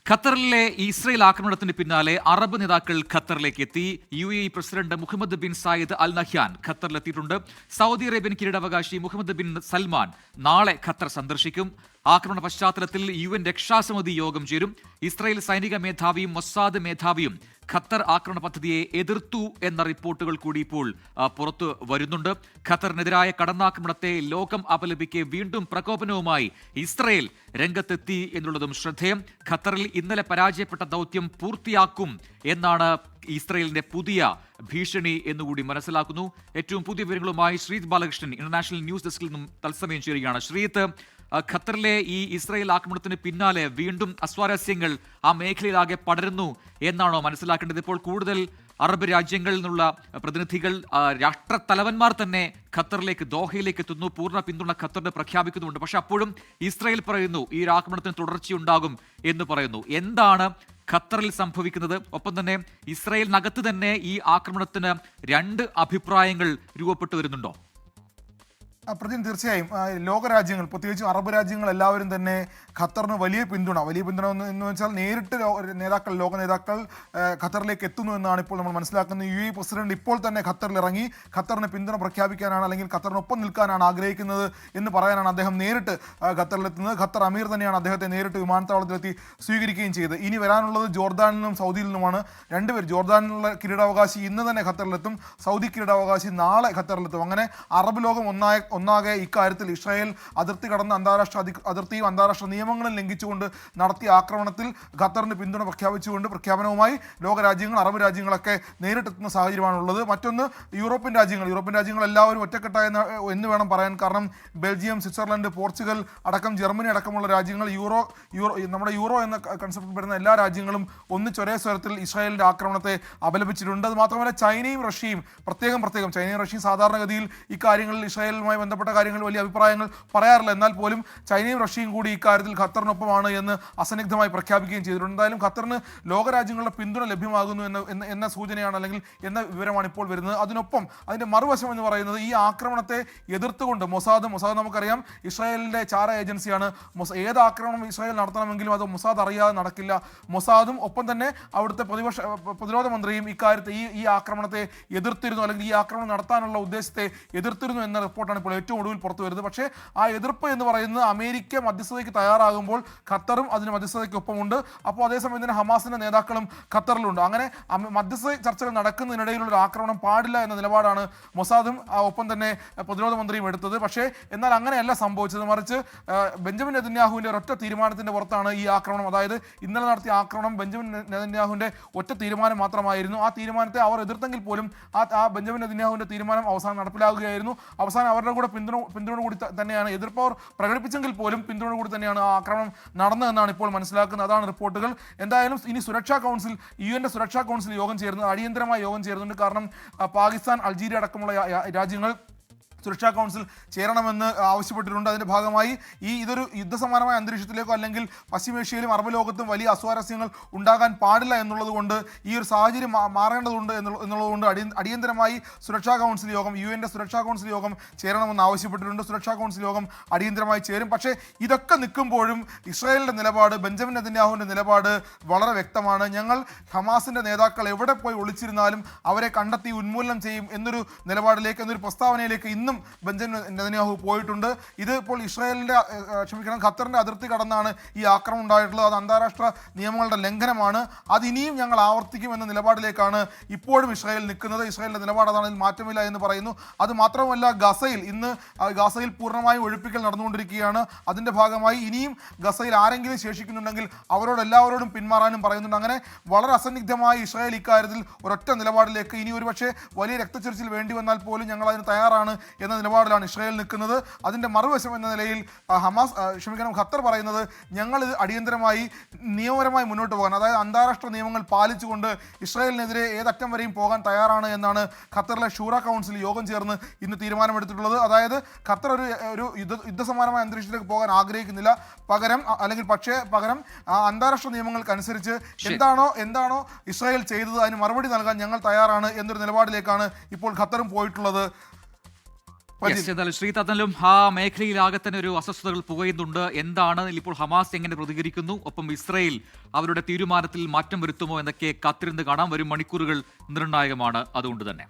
ഖത്തറിലെ ഇസ്രയേൽ ആക്രമണത്തിന് പിന്നാലെ അറബ് നേതാക്കൾ ഖത്തറിലേക്ക് എത്തി. UAE president Mohamed bin Zayed Al Nahyan ഖത്തറിലെത്തിയിട്ടുണ്ട്. സൗദി അറേബ്യൻ കിരീടാവകാശി മുഹമ്മദ് ബിൻ സൽമാൻ നാളെ ഖത്തർ സന്ദർശിക്കും. ആക്രമണ പശ്ചാത്തലത്തിൽ UN രക്ഷാസമിതി യോഗം ചേരും. ഇസ്രായേൽ സൈനിക മേധാവിയും മൊസാദ് മേധാവിയും ഖത്തർ ആക്രമണ പദ്ധതിയെ എതിർത്തു എന്ന റിപ്പോർട്ടുകൾ കൂടി ഇപ്പോൾ പുറത്തു വരുന്നുണ്ട്. ഖത്തറിനെതിരായ കടന്നാക്രമണത്തെ ലോകം അപലപിക്കെ വീണ്ടും പ്രകോപനവുമായി ഇസ്രായേൽ രംഗത്തെത്തി എന്നുള്ളതും ശ്രദ്ധേയം. ഖത്തറിൽ ഇന്നലെ പരാജയപ്പെട്ട ദൗത്യം പൂർത്തിയാക്കും എന്നാണ് ഇസ്രായേലിന്റെ പുതിയ ഭീഷണി എന്നുകൂടി മനസ്സിലാക്കുന്നു. ഏറ്റവും പുതിയ വിവരങ്ങളുമായി ശ്രീത് ബാലകൃഷ്ണൻ ഇന്റർനാഷണൽ ന്യൂസ് ഡെസ്കിൽ നിന്നും തത്സമയം ചേരുകയാണ്. ശ്രീത്ത്, ഖത്തറിലെ ഈ ഇസ്രായേൽ ആക്രമണത്തിന് പിന്നാലെ വീണ്ടും അസ്വാരസ്യങ്ങൾ ആ മേഖലയിലാകെ പടരുന്നു എന്നാണോ മനസ്സിലാക്കേണ്ടത്? ഇപ്പോൾ കൂടുതൽ അറബ് രാജ്യങ്ങളിൽ നിന്നുള്ള പ്രതിനിധികൾ, രാഷ്ട്രത്തലവന്മാർ തന്നെ ഖത്തറിലേക്ക്, ദോഹയിലേക്ക് എത്തുന്നു. പൂർണ്ണ പിന്തുണ ഖത്തറിന് പ്രഖ്യാപിക്കുന്നുണ്ട്. പക്ഷെ അപ്പോഴും ഇസ്രായേൽ പറയുന്നു ഈ ആക്രമണത്തിന് തുടർച്ചയുണ്ടാകും എന്ന് പറയുന്നു. എന്താണ് ഖത്തറിൽ സംഭവിക്കുന്നത്? ഒപ്പം തന്നെ ഇസ്രായേലിനകത്ത് തന്നെ ഈ ആക്രമണത്തിന് രണ്ട് അഭിപ്രായങ്ങൾ രൂപപ്പെട്ടു വരുന്നുണ്ടോ? പ്രതിൻ, തീർച്ചയായും ലോകരാജ്യങ്ങൾ, പ്രത്യേകിച്ച് അറബ് രാജ്യങ്ങൾ എല്ലാവരും തന്നെ ഖത്തറിന് വലിയ പിന്തുണ എന്ന് വെച്ചാൽ നേരിട്ട് ലോക നേതാക്കൾ ഖത്തറിലേക്ക് എത്തുന്നു എന്നാണ് ഇപ്പോൾ നമ്മൾ മനസ്സിലാക്കുന്നത്. UAE പ്രസിഡന്റ് ഇപ്പോൾ തന്നെ ഖത്തറിൽ ഇറങ്ങി ഖത്തറിന് പിന്തുണ പ്രഖ്യാപിക്കാനാണ്, അല്ലെങ്കിൽ ഖത്തറിനൊപ്പം നിൽക്കാനാണ് ആഗ്രഹിക്കുന്നത് എന്ന് പറയാനാണ് അദ്ദേഹം നേരിട്ട് ഖത്തറിലെത്തുന്നത്. ഖത്തർ അമീർ തന്നെയാണ് അദ്ദേഹത്തെ നേരിട്ട് വിമാനത്താവളത്തിലെത്തി സ്വീകരിക്കുകയും ചെയ്തത്. ഇനി വരാനുള്ളത് ജോർദാനിൽ നിന്നും സൗദിയിൽ നിന്നുമാണ്. രണ്ടുപേർ, ജോർദാനിലുള്ള കിരീടാവകാശി ഇന്ന് തന്നെ ഖത്തറിലെത്തും, സൗദി കിരീടാവകാശി നാളെ ഖത്തറിലെത്തും. അങ്ങനെ അറബ് ലോകം ഒന്നാകെ ഇക്കാര്യത്തിൽ ഇസ്രായേൽ അതിർത്തി കടന്ന അതിർത്തിയും അന്താരാഷ്ട്ര നിയമങ്ങളും ലംഘിച്ചുകൊണ്ട് നടത്തിയ ആക്രമണത്തിൽ ഖത്തറിന് പിന്തുണ പ്രഖ്യാപനവുമായി ലോകരാജ്യങ്ങൾ, അറബ് രാജ്യങ്ങളൊക്കെ നേരിട്ടെത്തുന്ന സാഹചര്യമാണുള്ളത്. മറ്റൊന്ന് യൂറോപ്യൻ രാജ്യങ്ങൾ എല്ലാവരും ഒറ്റക്കെട്ടായ എന്ന് വേണം പറയാൻ. കാരണം ബെൽജിയം, സ്വിറ്റ്സർലൻഡ്, പോർച്ചുഗൽ അടക്കം, ജർമ്മനി അടക്കമുള്ള രാജ്യങ്ങൾ, നമ്മുടെ യൂറോ എന്ന കൺസെപ്റ്റിൽ വരുന്ന എല്ലാ രാജ്യങ്ങളും ഒന്നിച്ചൊരേ സ്വരത്തിൽ ഇസ്രായേലിന്റെ ആക്രമണത്തെ അപലപിച്ചിട്ടുണ്ട്. അത് മാത്രമല്ല ചൈനയും റഷ്യയും പ്രത്യേകം ചൈനയും റഷ്യയും സാധാരണഗതിയിൽ ഇക്കാര്യങ്ങളിൽ ഇസ്രായേലുമായി ബന്ധപ്പെട്ട കാര്യങ്ങളിൽ വലിയ അഭിപ്രായങ്ങൾ പറയാറില്ല. എന്നാൽ പോലും ചൈനയും റഷ്യയും കൂടി ഇക്കാര്യത്തിൽ ഖത്തറിനൊപ്പമാണ് എന്ന് അസന്നിഗ്ധമായി പ്രഖ്യാപിക്കുകയും ചെയ്തിട്ടുണ്ട്. എന്തായാലും ഖത്തറിന് ലോകരാജ്യങ്ങളുടെ പിന്തുണ ലഭ്യമാകുന്നു എന്ന സൂചനയാണ്, അല്ലെങ്കിൽ എന്ന വിവരമാണ് ഇപ്പോൾ വരുന്നത്. അതിനൊപ്പം അതിന്റെ മറുവശം എന്ന് പറയുന്നത് ഈ ആക്രമണത്തെ എതിർത്തുകൊണ്ട് മൊസാദ് നമുക്കറിയാം ഇസ്രായേലിന്റെ ചാര ഏജൻസിയാണ്. ഏത് ആക്രമണം ഇസ്രായേൽ നടത്തണമെങ്കിലും അത് മൊസാദ് അറിയാതെ നടക്കില്ല. മൊസാദും ഒപ്പം തന്നെ അവിടുത്തെ പ്രതിരോധ മന്ത്രിയും ഇക്കാര്യത്തെ ഈ ആക്രമണത്തെ എതിർത്തിരുന്നു, അല്ലെങ്കിൽ ഈ ആക്രമണം നടത്താനുള്ള ഉദ്ദേശത്തെ എതിർത്തിരുന്നു എന്ന റിപ്പോർട്ടാണ് ഇപ്പോൾ ഏറ്റവും ഒടുവിൽ പുറത്തു വരുന്നത്. പക്ഷേ ആ എതിർപ്പ് എന്ന് പറയുന്നത് അമേരിക്ക മധ്യസ്ഥതയ്ക്ക് തയ്യാറാകുമ്പോൾ ഖത്തറും അതിന് മധ്യസ്ഥതയ്ക്കൊപ്പമുണ്ട്. അപ്പോൾ അതേസമയം തന്നെ ഹമാസിന്റെ നേതാക്കളും ഖത്തറിലുണ്ട്. അങ്ങനെ മധ്യസ്ഥ ചർച്ചകൾ നടക്കുന്നതിനിടയിലുള്ള ഒരു ആക്രമണം പാടില്ല എന്ന നിലപാടാണ് മൊസാദും ഒപ്പം തന്നെ പ്രതിരോധ മന്ത്രിയും എടുത്തത്. പക്ഷേ എന്നാൽ അങ്ങനെയല്ല സംഭവിച്ചത്. മറിച്ച് ബെഞ്ചമിൻ നെതന്യാഹുവിന്റെ ഒരൊറ്റ തീരുമാനത്തിന്റെ പുറത്താണ് ഈ ആക്രമണം. അതായത് ഇന്നലെ നടത്തിയ ആക്രമണം ബെഞ്ചമിൻ നെതന്യാഹുവിന്റെ ഒറ്റ തീരുമാനം മാത്രമായിരുന്നു. ആ തീരുമാനത്തെ അവർ എതിർത്തെങ്കിൽ പോലും ആ ബെഞ്ചമിൻ നെതന്യാഹുവിന്റെ തീരുമാനം അവസാനം നടപ്പിലാകുകയായിരുന്നു. അവസാനം അവരുടെ കൂടെ പിന്തുണ കൂടി തന്നെയാണ്, എതിർപ്പവർ പ്രകടിപ്പിച്ചെങ്കിൽ പോലും പിന്തുണ കൂടി തന്നെയാണ് ആ ആക്രമണം നടന്നതെന്നാണ് ഇപ്പോൾ മനസ്സിലാക്കുന്നത്. അതാണ് റിപ്പോർട്ടുകൾ. എന്തായാലും ഇനി UN സുരക്ഷാ കൗൺസിൽ യോഗം ചേരുന്നത്, അടിയന്തരമായ യോഗം ചേരുന്നുണ്ട്. കാരണം പാകിസ്ഥാൻ, അൾജീരിയ അടക്കമുള്ള രാജ്യങ്ങൾ സുരക്ഷാ കൗൺസിൽ ചേരണമെന്ന് ആവശ്യപ്പെട്ടിട്ടുണ്ട്. അതിൻ്റെ ഭാഗമായി ഇതൊരു യുദ്ധസമാനമായ അന്തരീക്ഷത്തിലേക്കോ അല്ലെങ്കിൽ പശ്ചിമേഷ്യയിലും അറബ് ലോകത്തും വലിയ അസ്വാരസ്യങ്ങൾ ഉണ്ടാകാൻ പാടില്ല എന്നുള്ളത് കൊണ്ട് ഈ ഒരു സാഹചര്യം മാറേണ്ടതുണ്ട് എന്നുള്ളതുകൊണ്ട് അടിയന്തരമായി സുരക്ഷാ കൗൺസിൽ യോഗം, UN സുരക്ഷാ കൗൺസിൽ യോഗം ചേരണമെന്ന് ആവശ്യപ്പെട്ടിട്ടുണ്ട്. സുരക്ഷാ കൗൺസിൽ യോഗം അടിയന്തരമായി ചേരും. പക്ഷേ ഇതൊക്കെ നിൽക്കുമ്പോഴും ഇസ്രായേലിൻ്റെ നിലപാട്, ബെഞ്ചമിൻ നെതന്യാഹുവിൻ്റെ നിലപാട് വളരെ വ്യക്തമാണ്. ഞങ്ങൾ ഹമാസിൻ്റെ നേതാക്കൾ എവിടെ പോയി ഒളിച്ചിരുന്നാലും അവരെ കണ്ടെത്തി ഉന്മൂലനം ചെയ്യും എന്നൊരു നിലപാടിലേക്ക്, എന്നൊരു പ്രസ്താവനയിലേക്ക് ഇന്നും ബെഞ്ചമിൻ നെതന്യാഹു പോയിട്ടുണ്ട്. ഇത് ഇപ്പോൾ ഖത്തറിന്റെ അതിർത്തി കടന്നാണ് ഈ ആക്രമണം ഉണ്ടായിട്ടുള്ളത്. അത് അന്താരാഷ്ട്ര നിയമങ്ങളുടെ ലംഘനമാണ്. അത് ഇനിയും ഞങ്ങൾ ആവർത്തിക്കും എന്ന നിലപാടിലേക്കാണ് ഇപ്പോഴും ഇസ്രായേൽ നിൽക്കുന്നത്. ഇസ്രായേലിന്റെ നിലപാട് അതാണ്, അതിൽ മാറ്റമില്ല എന്ന് പറയുന്നു. അത് മാത്രമല്ല ഗസയിൽ പൂർണ്ണമായും ഒഴിപ്പിക്കൽ നടന്നുകൊണ്ടിരിക്കുകയാണ്. അതിന്റെ ഭാഗമായി ഇനിയും ഗസയിൽ ആരെങ്കിലും ശേഷിക്കുന്നുണ്ടെങ്കിൽ എല്ലാവരോടും പിന്മാറാനും പറയുന്നുണ്ട്. അങ്ങനെ വളരെ അസന്നിഗ്ധമായി ഇസ്രായേൽ ഇക്കാര്യത്തിൽ ഒരൊറ്റ നിലപാടിലേക്ക്, ഇനി ഒരുപക്ഷെ വലിയ രക്തച്ചൊരിച്ചിൽ വേണ്ടി വന്നാൽ പോലും ഞങ്ങൾ അതിന് തയ്യാറാണ് എന്ന നിലപാടിലാണ് ഇസ്രായേൽ നിൽക്കുന്നത്. അതിൻ്റെ മറുവശം എന്ന നിലയിൽ ഖത്തർ പറയുന്നത് ഞങ്ങൾ ഇത് അടിയന്തരമായി നിയമപരമായി മുന്നോട്ട് പോകാൻ, അതായത് അന്താരാഷ്ട്ര നിയമങ്ങൾ പാലിച്ചുകൊണ്ട് ഇസ്രായേലിനെതിരെ ഏതറ്റം വരെയും പോകാൻ തയ്യാറാണ് എന്നാണ് ഖത്തറിലെ ഷൂറ കൗൺസിൽ യോഗം ചേർന്ന് ഇന്ന് തീരുമാനമെടുത്തിട്ടുള്ളത്. അതായത് ഖത്തർ ഒരു യുദ്ധസമാനമായ അന്തരീക്ഷത്തിലേക്ക് പോകാൻ ആഗ്രഹിക്കുന്നില്ല. പകരം അന്താരാഷ്ട്ര നിയമങ്ങൾക്കനുസരിച്ച് എന്താണോ ഇസ്രായേൽ ചെയ്തത് അതിന് മറുപടി നൽകാൻ ഞങ്ങൾ തയ്യാറാണ് എന്നൊരു നിലപാടിലേക്കാണ് ഇപ്പോൾ ഖത്തറും പോയിട്ടുള്ളത്. Yes, എന്തായാലും ശ്രീതത്തനിലും ആ മേഖലയിലാകെ തന്നെ ഒരു അസ്വസ്ഥതകൾ പുകയുന്നുണ്ട്. എന്താണ് ഇപ്പോൾ ഹമാസ് എങ്ങനെ പ്രതികരിക്കുന്നു, ഒപ്പം ഇസ്രയേൽ അവരുടെ തീരുമാനത്തിൽ മാറ്റം വരുത്തുമോ എന്നൊക്കെ കാത്തിരുന്ന് കാണാം. വരും മണിക്കൂറുകൾ നിർണായകമാണ് അതുകൊണ്ട് തന്നെ.